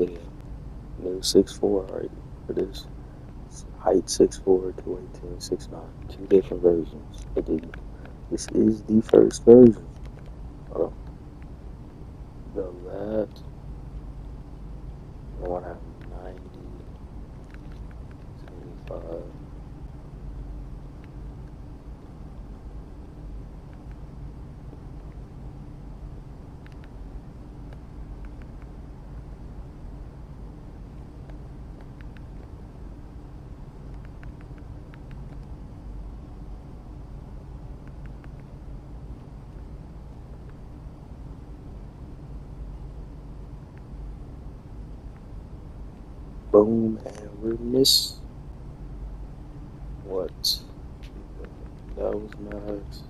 the new 6'4" right for this. Height 6'4", 218, 6'9". Two different versions. This is the first version. Oh, the left one have 90, 75. Boom, and we're miss. What? That was Max.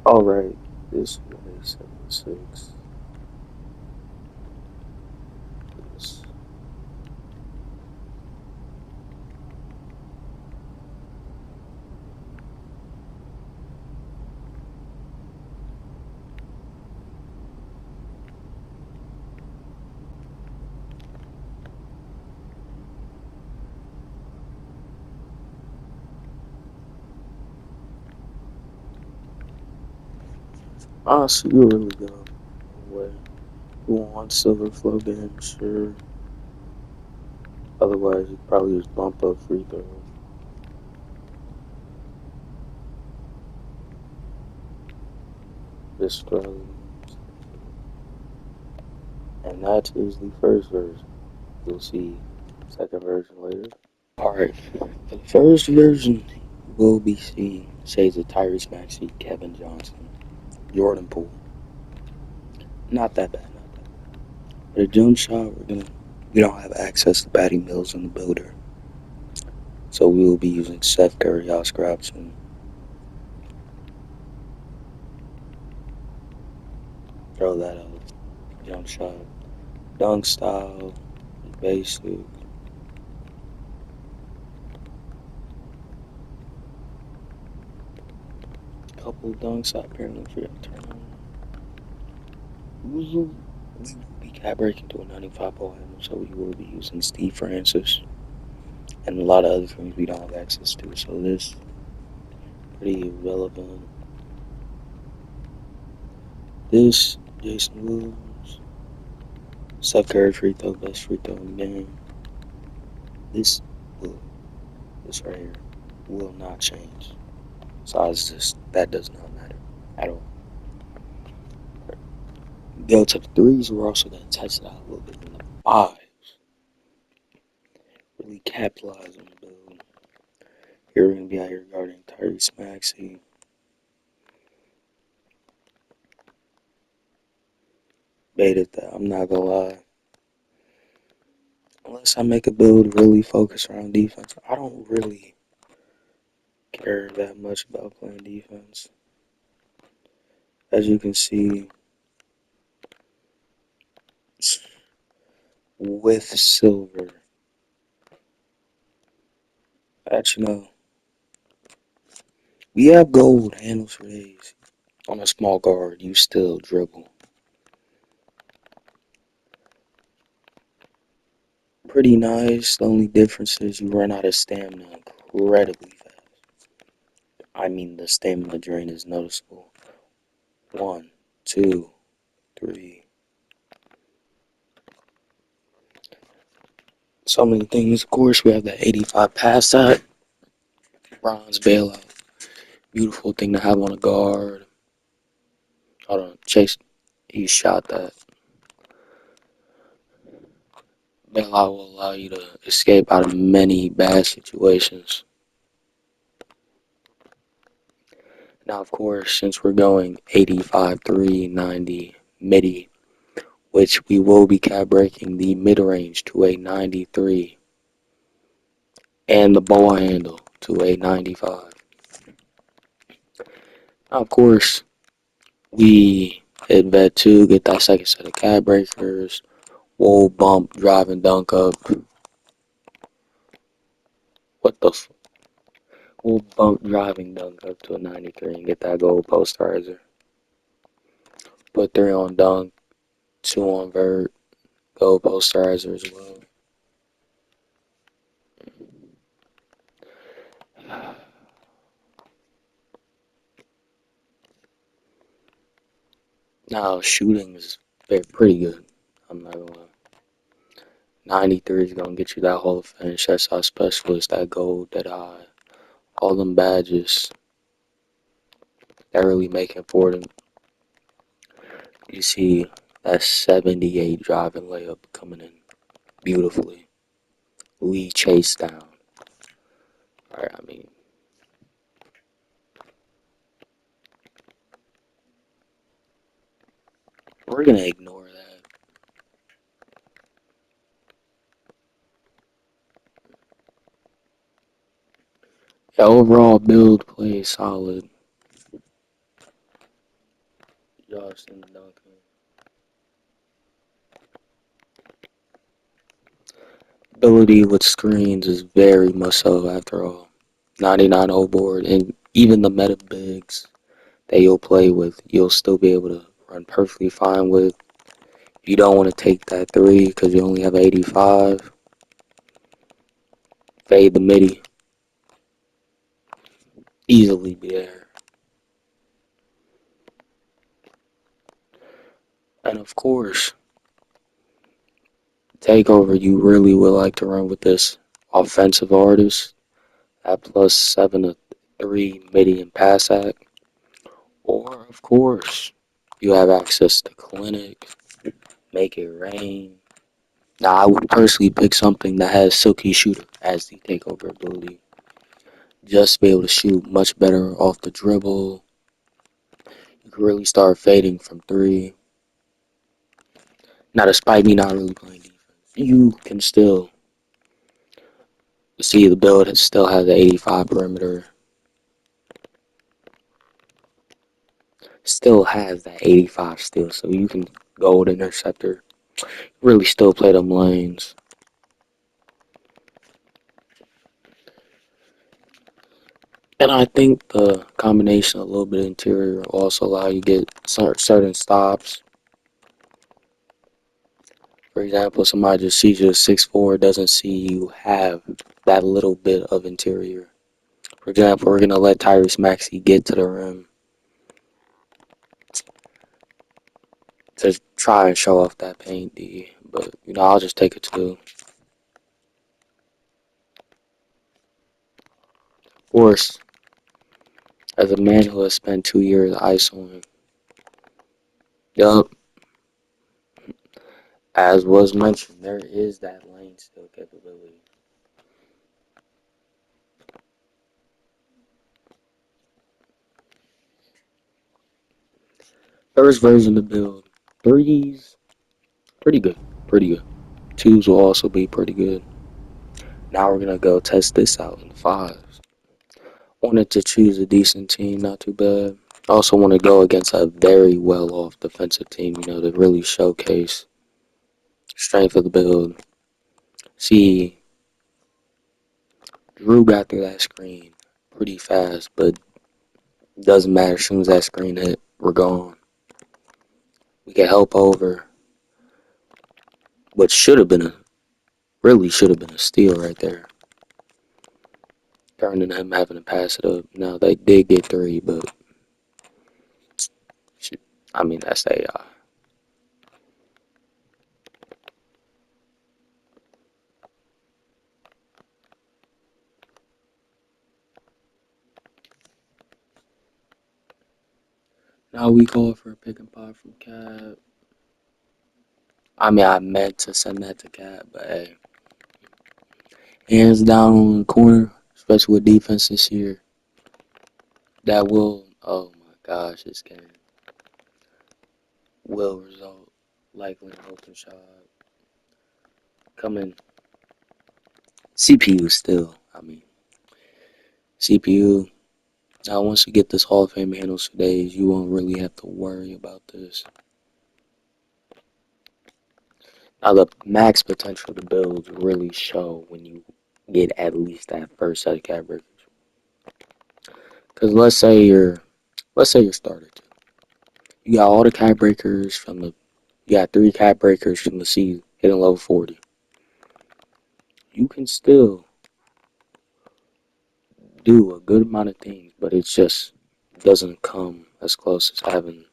Alright, this way 76. This. Honestly, you're really good. Anyway, who wants silver flow game? Sure. Otherwise, you probably just bump up free throws. This throw. And that is the first version. You'll see second version later. Alright, for the first version, we'll be seeing shades of Tyrese Maxey, Kevin Johnson, Jordan Poole. Not that bad, not that bad. For the jump shot, we don't have access to Patty Mills in the builder. So we will be using Seth Curry, Oscar Robertson. Throw that out. Jump shot. Dunk style. Basic. Couple dunks I apparently forgot to turn on. We will be cat breaking to a 95 ball handle, so we will be using Steve Francis and a lot of other things we don't have access to. So this pretty irrelevant. This Jason Williams, Steph Curry free throw, best free throw in the game. This will, this right here will not change. Size just that does not matter at all. Go to the threes. We're also gonna test it out a little bit in the fives. Really capitalize on the build. Here we're gonna be out here guarding Tyrese Maxey. Baited that. I'm not gonna lie. Unless I make a build really focused around defense, I don't really care that much about playing defense. As you can see, with silver. Actually, no. We have gold handles for days. On a small guard, you still dribble. Pretty nice. The only difference is you run out of stamina incredibly fast. I mean, the stamina drain is noticeable. One, two, three. So many things. Of course, we have the 85 pass set. Bronze bailout. Beautiful thing to have on a guard. Hold on. Chase. He shot that. Bailout will allow you to escape out of many bad situations. Now, of course, since we're going 85, 3, 90, midi, which we will be cap breaking the mid range to a 93 and the ball handle to a 95. Now, of course, we hit vet 2, get that second set of cap breakers. We'll bump, drive, and dunk up. What the f? We'll bump, driving dunk up to a 93 and get that goal posterizer. Put 3 on dunk. two on vert, gold posterizer as well. Now shooting is pretty good. I'm not gonna lie. 93 is gonna get you that Hall of Finish, that shot specialist, that gold, that eye, all them badges that really make it for them. You see that 78 driving layup coming in beautifully. Lee chase down. Alright, I mean, we're gonna ignore that. The overall build play solid. Justin Duncan. Ability with screens is very much so after all. 99 O board and even the meta bigs that you'll play with, you'll still be able to run perfectly fine with. If you don't want to take that three because you only have 85, fade the midi. Easily be there. And of course, takeover you really would like to run with this offensive artist at plus 7 to 3 midi and pass act. Or of course, you have access to clinic, make it rain. Now I would personally pick something that has silky shooter as the takeover ability. Just be able to shoot much better off the dribble. You can really start fading from three. Now, despite me not really playing defense, you can still see the build still has the 85 perimeter. Still has that 85 still, so you can gold interceptor. Really still play them lanes. And I think the combination of a little bit of interior will also allow you to get certain stops. For example, somebody just sees you at 6'4", doesn't see you have that little bit of interior. For example, we're going to let Tyrese Maxey get to the rim to try and show off that paint D. But, I'll just take a two. Of course, as a man who has spent 2 years isoing, yup, as was mentioned, there is that lane still capability. First version of the build, threes, pretty good, pretty good. Twos will also be pretty good. Now we're gonna go test this out in fives. Wanted to choose a decent team, not too bad. Also want to go against a very well-off defensive team, to really showcase strength of the build. See, Drew got through that screen pretty fast, but doesn't matter. As soon as that screen hit, we're gone. We can help over what really should have been a steal right there. Turning him having to pass it up. Now they did get three, but I mean that's AI. Now we call for a pick and pop from Cap. I mean I meant to send that to Cap, but hey, hands down on the corner, especially with defense this year. That will, oh my gosh, this game will result likely in open shot. Coming CPU still. I mean CPU. Now once you get this Hall of Fame handles for days, you won't really have to worry about this. Now the max potential to builds really show when you get at least that first set of cat breakers. Cause let's say you're starter two. You got all the cat breakers from the You got 3 cat breakers from the sea hitting level 40. You can still do a good amount of things, but it just doesn't come as close as having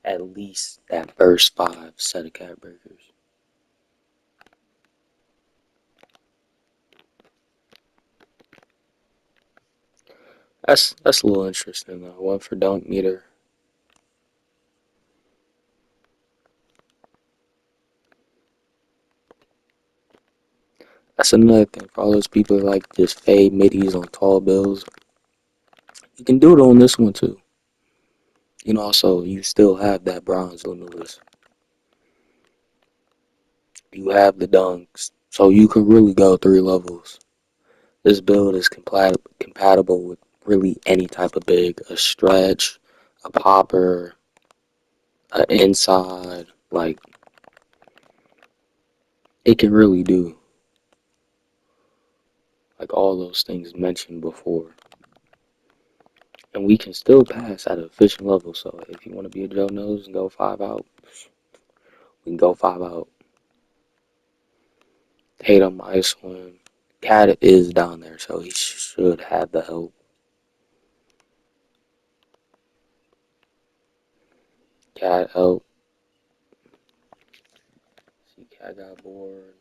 at least that first 5 set of cat breakers. That's a little interesting though. One for dunk meter. That's another thing for all those people that like just fade middies on tall bills. You can do it on this one too. You know, also you still have that bronze limitless. You have the dunks, so you can really go 3 levels. This build is compatible with really any type of big, a stretch, a popper, an inside. Like it can really do like all those things mentioned before. And we can still pass at an efficient level. So if you want to be a Joe Nose and go 5 out, we can go 5 out. Tatum, Iceland. Cat is down there, so he should have the help. Cat help. See, Cat got bored.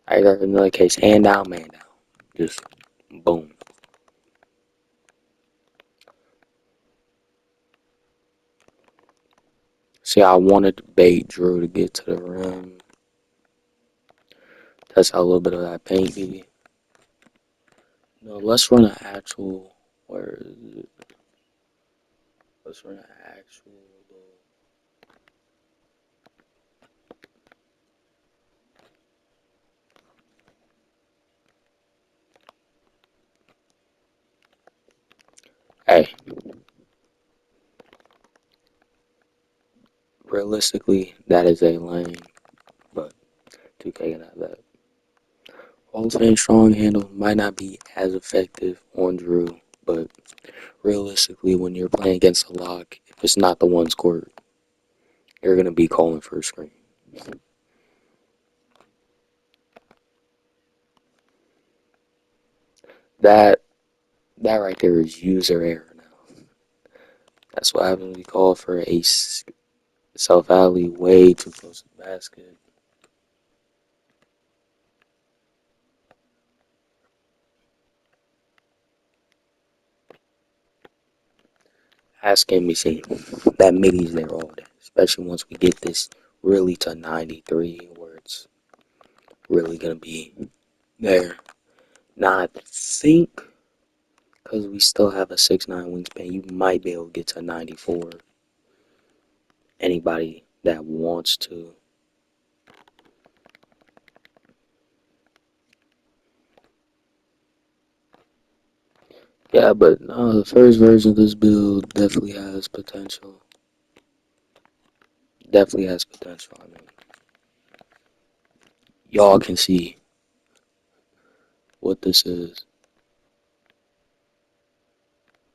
I got another case. Hand down, man down. Just boom. See, I wanted to bait Drew to get to the rim. Test out a little bit of that paint, baby. No, let's run an actual. Where is it? Let's run an actual. Hey, realistically, that is a lane, but 2K can have that. Hall of Fame strong handle might not be as effective on Drew, but realistically, when you're playing against a lock, if it's not the one's court, you're gonna be calling for a screen. That that right there is user error now. That's what happens when you call for a self alley way too close to the basket. As can be seen, that middy's there all day, especially once we get this really to 93, where it's really gonna be there. Now I think because we still have a 6'9" wingspan, you might be able to get to 94. Anybody that wants to. Yeah, but the first version of this build definitely has potential. Definitely has potential. I mean, y'all can see what this is.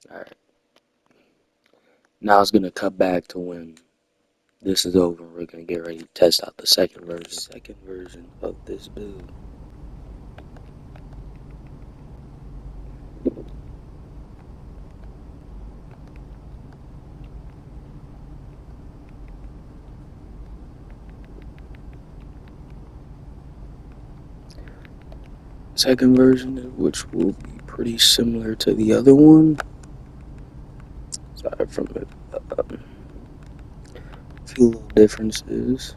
Alright, now it's gonna cut back to when this is over. We're gonna get ready to test out the second version. Second version of this build. Second version, which will be pretty similar to the other one. Aside from a few little differences.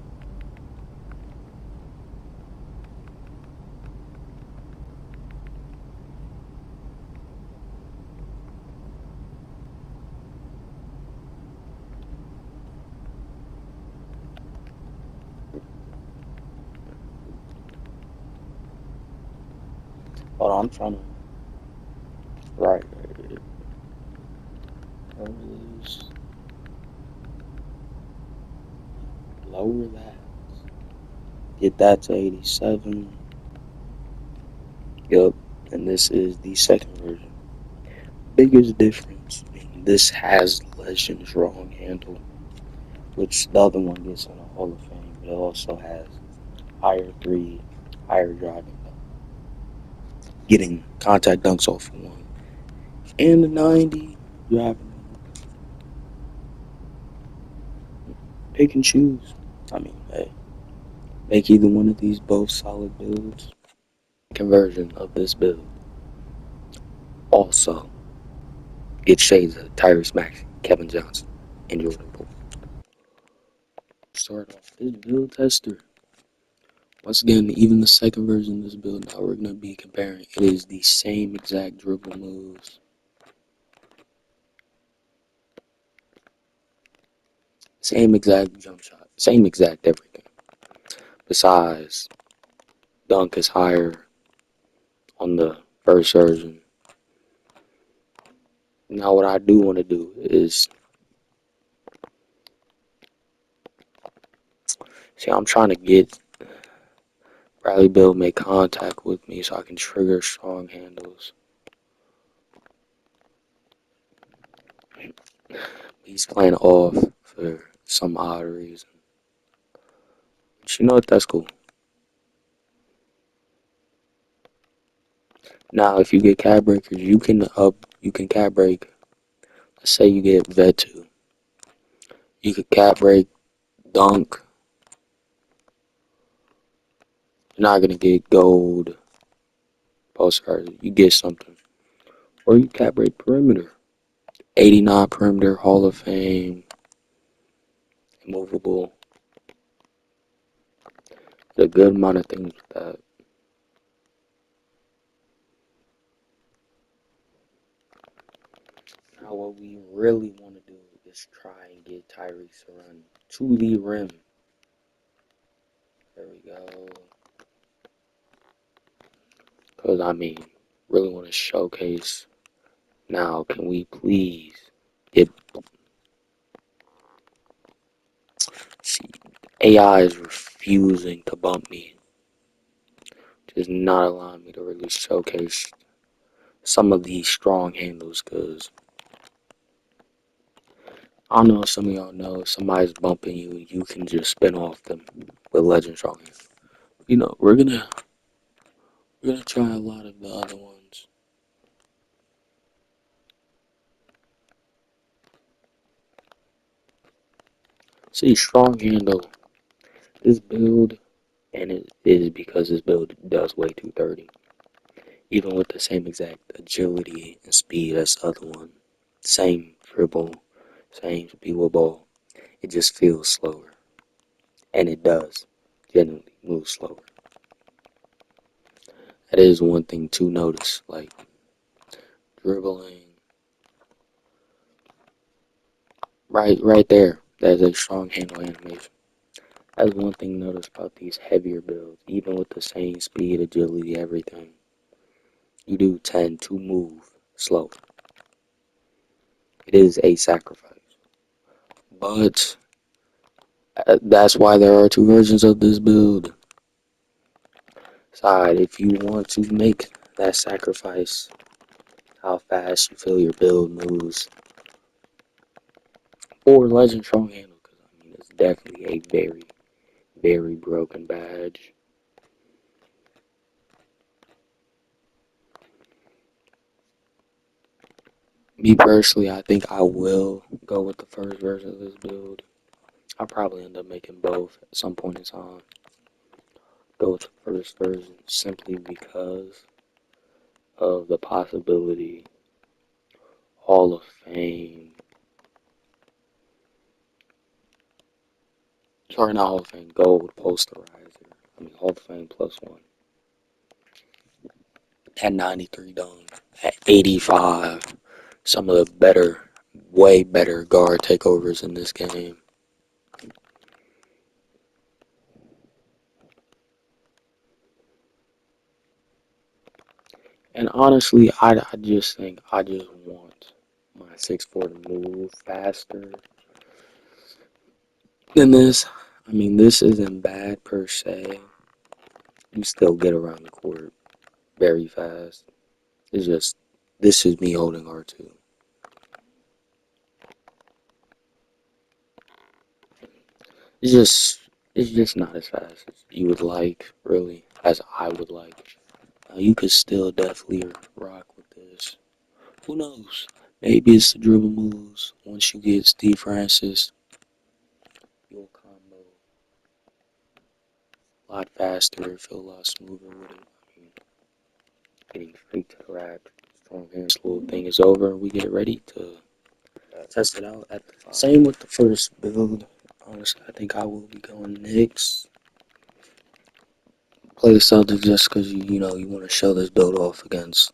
Hold on, I'm trying to. Right. Lower that. Get that to 87. Yup. And this is the second version. Biggest difference being This has Legend Strong Handle, which the other one gets in the Hall of Fame. But it also has higher three, higher driving, getting contact dunks off of one, and the 90 driving. Pick and choose. I mean, hey, make either one of these both solid builds. Conversion of this build also get shades of Tyrese Maxey, Kevin Johnson, and Jordan Poole. Start off this build tester. Once again, even the second version of this build, now we're going to be comparing. It is the same exact dribble moves, same exact jump shot, same exact everything. Besides, dunk is higher on the first version. Now, what I do want to do is, see, I'm trying to get Bradley Beal make contact with me so I can trigger strong handles. He's playing off for some odd reason. But you know what? That's cool. Now, if you get cat breakers, you can cat break. Let's say you get vet 2. You could cat break, dunk. You're not gonna get gold postcards. You get something. Or you cat break perimeter. 89 perimeter, Hall of Fame, immovable. There's a good amount of things with that. Now, what we really want to do is try and get Tyrese to run to the rim. There we go. Because, I mean, really want to showcase. Now, can we please get. See, AI is refusing to bump me. Just not allowing me to really showcase some of these strong handles. Because I don't know if some of y'all know, if somebody's bumping you, you can just spin off them with Legend Strong Handle. You know, we're gonna try a lot of the other ones. See, strong handle. This build, and it is because this build does weigh 230. Even with the same exact agility and speed as the other one. Same dribble, same speed with ball. It just feels slower. And it does generally move slower. That is one thing to notice. Like dribbling. Right there. That is a strong handle animation. That's one thing to notice about these heavier builds. Even with the same speed, agility, everything. You do tend to move slow. It is a sacrifice. But that's why there are two versions of this build. Side, if you want to make that sacrifice, how fast you feel your build moves, or Legend Strong Handle, because I mean, it's definitely a very, very broken badge. Me personally, I think I will go with the first version of this build. I'll probably end up making both at some point in time. Go with the first version simply because of the possibility, Hall of Fame. Sorry, not Hall of Fame, Gold Posterizer. I mean, Hall of Fame plus one. At 93 done. At 85. Some of the better, way better guard takeovers in this game. And honestly, I just think I just want my 6'4" to move faster than this. I mean, this isn't bad per se. You still get around the court very fast. It's just, this is me holding R2. It's just it's just not as fast as you would like, really, as I would like. You could still definitely rock with this. Who knows? Maybe it's the dribble moves. Once you get Steve Francis, you'll combo a lot faster, feel a lot smoother with it. I mean, getting straight to the rack, strong hands, little thing is over. We get ready to test it out at the five. Same with the first build. Honestly, I think I will be going Knicks. Play the Celtics just because you want to show this build off against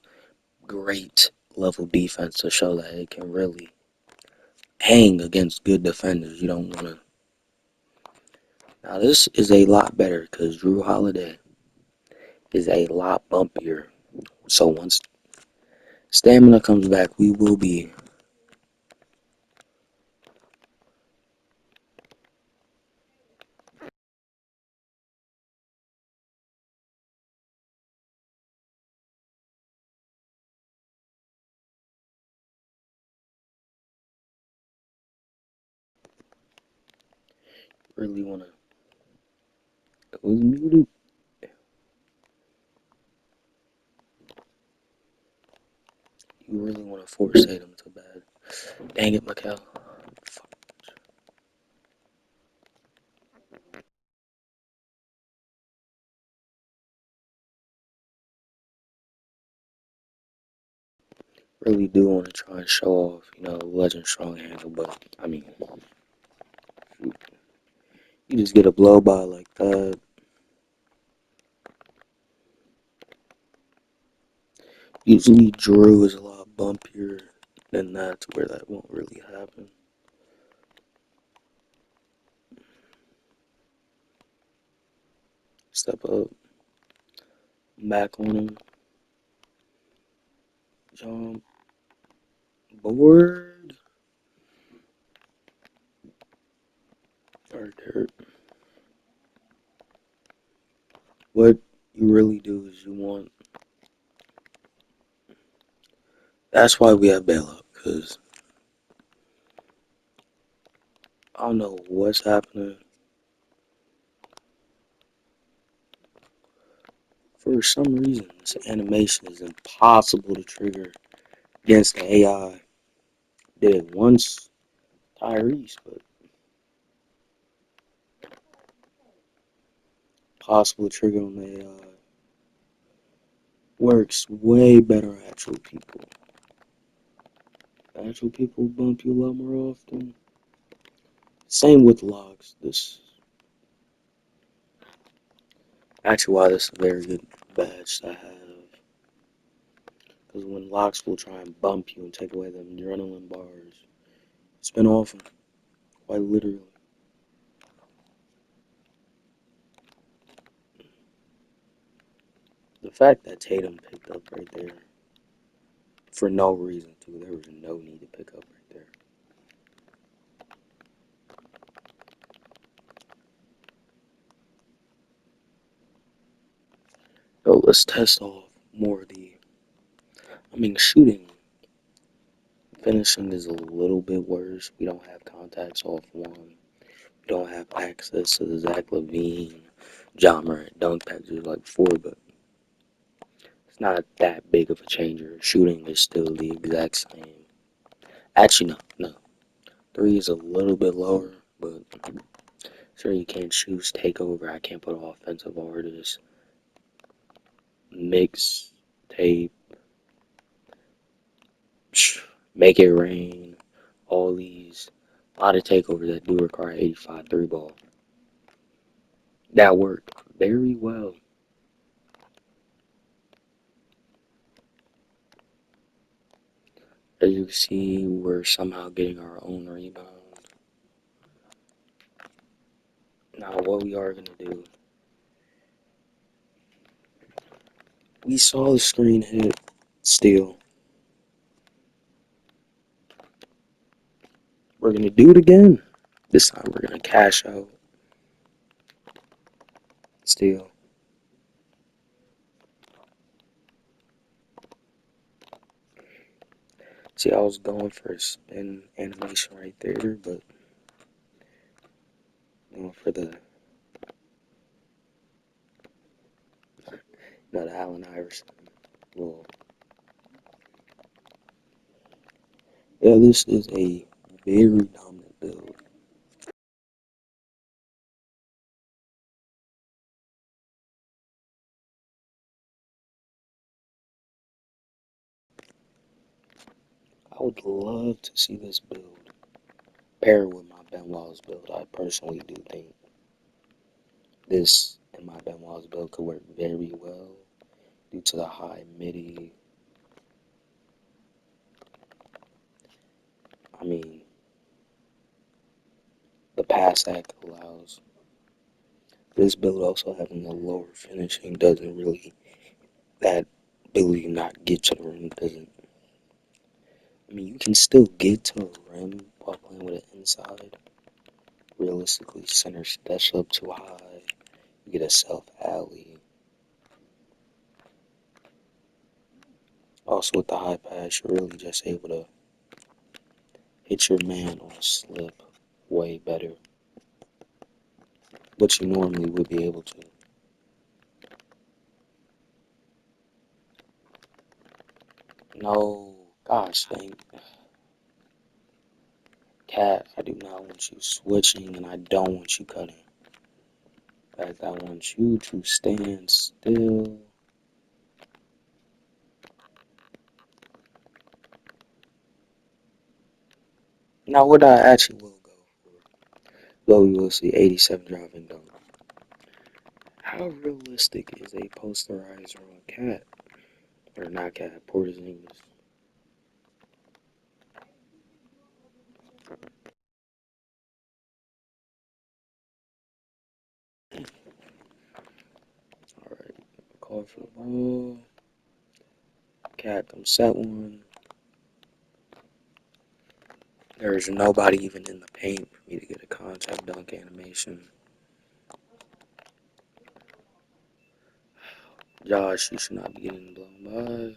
great level defense to show that it can really hang against good defenders. You don't want to. Now this is a lot better because Drew Holiday is a lot bumpier. So once stamina comes back, we will be really want to. It was muted. You really want to force him to bad. Dang it, Mikel. Really do want to try and show off, legend strong handle, but I mean, you just get a blow by like that. Usually Drew is a lot bumpier than that, to where that won't really happen. Step up, back on him, jump, board, or dirt. What you really do is you want. That's why we have bailout, because I don't know what's happening. For some reason, this animation is impossible to trigger against the AI. Did it once, Tyrese, but possible to trigger on the AI. Works way better on actual people. Actual people bump you a lot more often. Same with logs. This actually why this is a very good badge to have. Because when locks will try and bump you and take away them adrenaline bars, spin off them, quite literally. The fact that Tatum picked up right there for no reason too. There was no need to pick up right there. So let's test off more of the. I mean, shooting, finishing is a little bit worse. We don't have contacts off one. We don't have access to the Zach LaVine, John Morant dunk packages like before, but it's not that big of a changer. Shooting is still the exact same. Actually, no. Three is a little bit lower, but sure you can't choose takeover. I can't put offensive artists, mix, tape, make it rain, all these. A lot of takeovers that do require 85 three ball. That worked very well. As you can see, we're somehow getting our own rebound. Now, what we are going to do, we saw the screen hit steal. We're going to do it again. This time we're going to cash out, steal. See, I was going for a spin animation right there, but going for the Allen Iverson. Well, yeah, this is a very dominant build. I would love to see this build paired with my Benoit's build. I personally do think this and my Benoit's build could work very well due to the high midi. I mean, the pass act allows this build also having a lower finishing doesn't really that ability to not get to the rim doesn't. I mean, you can still get to the rim while playing with it inside. Realistically, center steps up too high. You get a self alley. Also, with the high pass, you're really just able to hit your man on a slip way better, which you normally would be able to. No, gosh dang. Cat, I do not want you switching and I don't want you cutting. In fact, I want you to stand still. Now, what I actually will go for, though you will see 87 driving dunk. How realistic is a posterizer on Cat? Or not Cat, Porzingis? Alright, call for the ball. Cat comes set one. There's nobody even in the paint for me to get a contact dunk animation. Josh, you should not be getting blown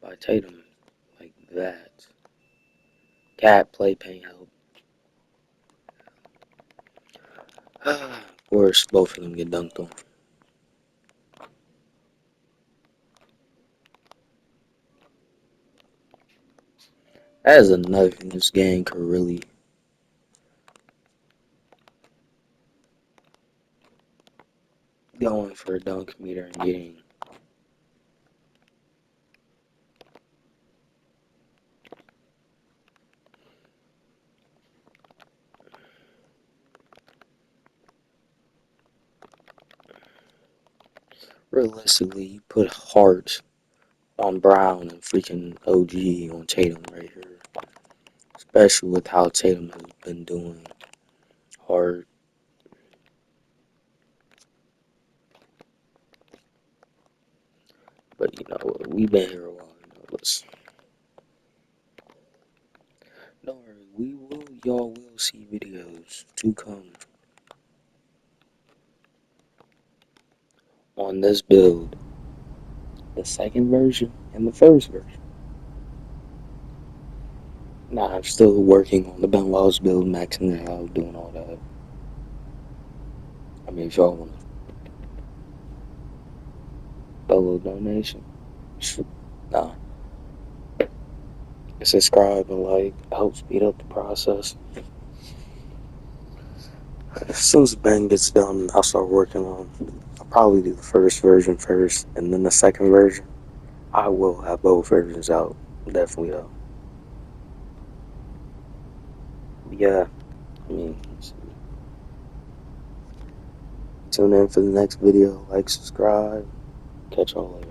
by Tatum like that. Cat play paint help. Of course, both of them get dunked on. That is another thing this game could really. Going for a dunk meter and getting. Realistically, you put heart on Brown and freaking OG on Tatum right here. Especially with how Tatum has been doing. Hard. But you know, we've been here a while. You know, let's. Don't worry, y'all will see videos to come on this build. The second version and the first version. Nah, I'm still working on the Benoit's build, maxing it out, doing all that. I mean, if y'all want a little donation, nah, subscribe and like, help speed up the process. As soon as Ben gets done, I'll start working on. I'll probably do the first version first, and then the second version. I will have both versions out, definitely though. Yeah, I mean, tune in for the next video. Like, subscribe. Catch y'all later.